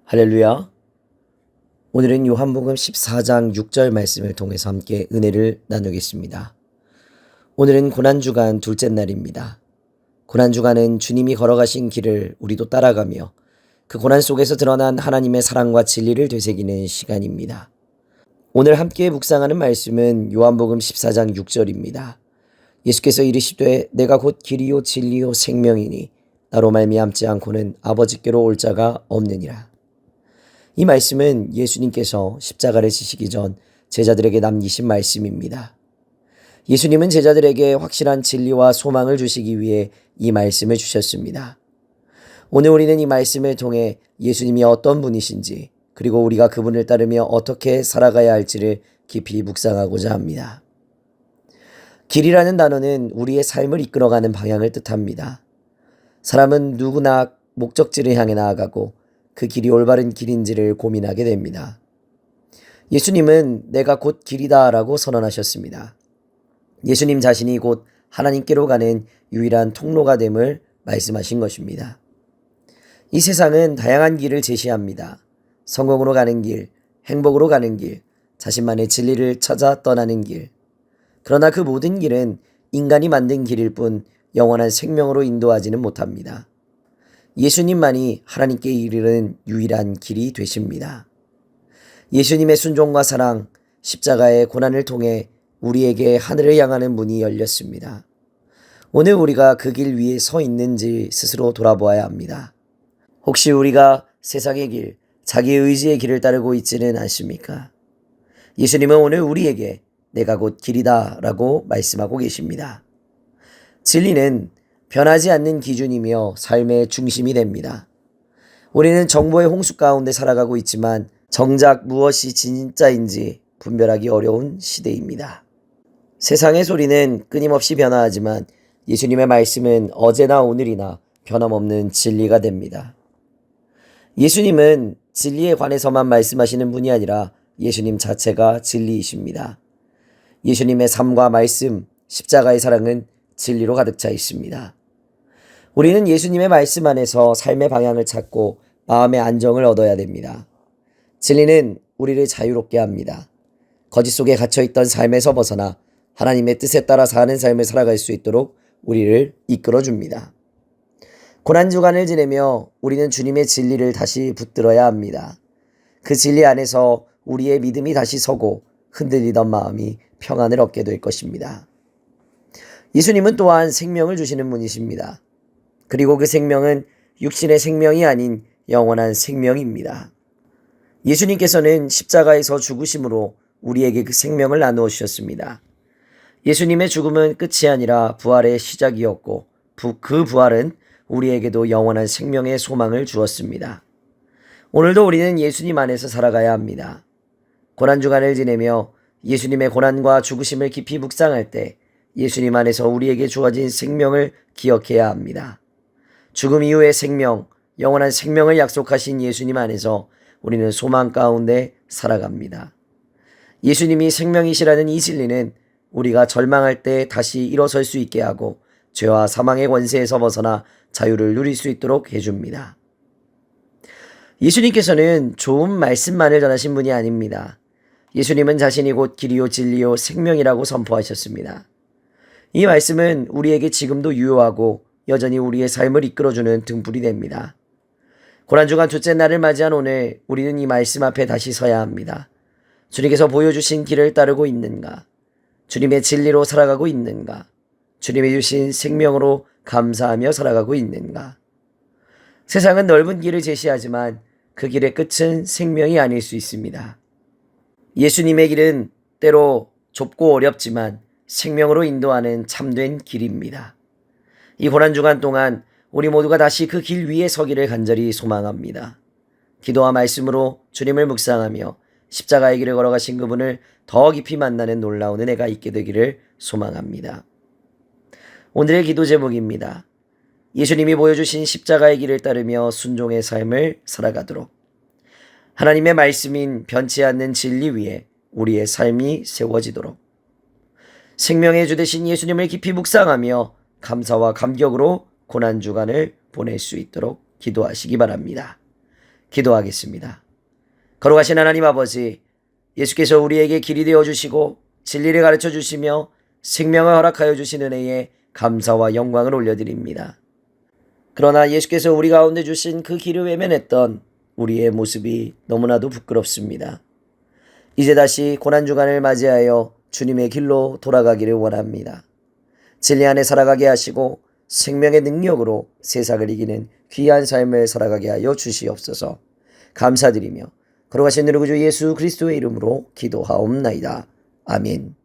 할렐루야. 오늘은 요한복음 14장 6절 말씀을 통해서 함께 은혜를 나누겠습니다. 오늘은 고난주간 둘째 날입니다. 고난주간은 주님이 걸어가신 길을 우리도 따라가며 그 고난 속에서 드러난 하나님의 사랑과 진리를 되새기는 시간입니다. 오늘 함께 묵상하는 말씀은 요한복음 14장 6절입니다. 예수께서 이르시되 내가 곧 길이요 진리요 생명이니 나로 말미암지 않고는 아버지께로 올 자가 없느니라. 이 말씀은 예수님께서 십자가를 지시기 전 제자들에게 남기신 말씀입니다. 예수님은 제자들에게 확실한 진리와 소망을 주시기 위해 이 말씀을 주셨습니다. 오늘 우리는 이 말씀을 통해 예수님이 어떤 분이신지, 그리고 우리가 그분을 따르며 어떻게 살아가야 할지를 깊이 묵상하고자 합니다. 길이라는 단어는 우리의 삶을 이끌어가는 방향을 뜻합니다. 사람은 누구나 목적지를 향해 나아가고 그 길이 올바른 길인지를 고민하게 됩니다. 예수님은 내가 곧 길이다 라고 선언하셨습니다. 예수님 자신이 곧 하나님께로 가는 유일한 통로가 됨을 말씀하신 것입니다. 이 세상은 다양한 길을 제시합니다. 성공으로 가는 길, 행복으로 가는 길, 자신만의 진리를 찾아 떠나는 길. 그러나 그 모든 길은 인간이 만든 길일 뿐 영원한 생명으로 인도하지는 못합니다. 예수님만이 하나님께 이르는 유일한 길이 되십니다. 예수님의 순종과 사랑, 십자가의 고난을 통해 우리에게 하늘을 향하는 문이 열렸습니다. 오늘 우리가 그 길 위에 서 있는지 스스로 돌아보아야 합니다. 혹시 우리가 세상의 길, 자기의 의지의 길을 따르고 있지는 않습니까? 예수님은 오늘 우리에게 내가 곧 길이다 라고 말씀하고 계십니다. 진리는 변하지 않는 기준이며 삶의 중심이 됩니다. 우리는 정보의 홍수 가운데 살아가고 있지만 정작 무엇이 진짜인지 분별하기 어려운 시대입니다. 세상의 소리는 끊임없이 변화하지만 예수님의 말씀은 어제나 오늘이나 변함없는 진리가 됩니다. 예수님은 진리에 관해서만 말씀하시는 분이 아니라 예수님 자체가 진리이십니다. 예수님의 삶과 말씀, 십자가의 사랑은 진리로 가득 차 있습니다. 우리는 예수님의 말씀 안에서 삶의 방향을 찾고 마음의 안정을 얻어야 됩니다. 진리는 우리를 자유롭게 합니다. 거짓 속에 갇혀있던 삶에서 벗어나 하나님의 뜻에 따라 사는 삶을 살아갈 수 있도록 우리를 이끌어줍니다. 고난주간을 지내며 우리는 주님의 진리를 다시 붙들어야 합니다. 그 진리 안에서 우리의 믿음이 다시 서고 흔들리던 마음이 평안을 얻게 될 것입니다. 예수님은 또한 생명을 주시는 분이십니다. 그리고 그 생명은 육신의 생명이 아닌 영원한 생명입니다. 예수님께서는 십자가에서 죽으심으로 우리에게 그 생명을 나누어 주셨습니다. 예수님의 죽음은 끝이 아니라 부활의 시작이었고 그 부활은 우리에게도 영원한 생명의 소망을 주었습니다. 오늘도 우리는 예수님 안에서 살아가야 합니다. 고난주간을 지내며 예수님의 고난과 죽으심을 깊이 묵상할 때 예수님 안에서 우리에게 주어진 생명을 기억해야 합니다. 죽음 이후의 생명, 영원한 생명을 약속하신 예수님 안에서 우리는 소망 가운데 살아갑니다. 예수님이 생명이시라는 이 진리는 우리가 절망할 때 다시 일어설 수 있게 하고 죄와 사망의 권세에서 벗어나 자유를 누릴 수 있도록 해줍니다. 예수님께서는 좋은 말씀만을 전하신 분이 아닙니다. 예수님은 자신이 곧 길이요 진리요 생명이라고 선포하셨습니다. 이 말씀은 우리에게 지금도 유효하고 여전히 우리의 삶을 이끌어주는 등불이 됩니다. 고난주간 둘째 날을 맞이한 오늘 우리는 이 말씀 앞에 다시 서야 합니다. 주님께서 보여주신 길을 따르고 있는가? 주님의 진리로 살아가고 있는가? 주님이 주신 생명으로 감사하며 살아가고 있는가? 세상은 넓은 길을 제시하지만 그 길의 끝은 생명이 아닐 수 있습니다. 예수님의 길은 때로 좁고 어렵지만 생명으로 인도하는 참된 길입니다. 이 고난주간 동안 우리 모두가 다시 그 길 위에 서기를 간절히 소망합니다. 기도와 말씀으로 주님을 묵상하며 십자가의 길을 걸어가신 그분을 더 깊이 만나는 놀라운 은혜가 있게 되기를 소망합니다. 오늘의 기도 제목입니다. 예수님이 보여주신 십자가의 길을 따르며 순종의 삶을 살아가도록 하나님의 말씀인 변치 않는 진리 위에 우리의 삶이 세워지도록 생명의 주 되신 예수님을 깊이 묵상하며 감사와 감격으로 고난주간을 보낼 수 있도록 기도하시기 바랍니다. 기도하겠습니다. 거룩하신 하나님 아버지, 예수께서 우리에게 길이 되어주시고 진리를 가르쳐 주시며 생명을 허락하여 주신 은혜에 감사와 영광을 올려드립니다. 그러나 예수께서 우리 가운데 주신 그 길을 외면했던 우리의 모습이 너무나도 부끄럽습니다. 이제 다시 고난주간을 맞이하여 주님의 길로 돌아가기를 원합니다. 진리 안에 살아가게 하시고 생명의 능력으로 세상을 이기는 귀한 삶을 살아가게 하여 주시옵소서. 감사드리며 거룩하신 우리 구주 예수 그리스도의 이름으로 기도하옵나이다. 아멘.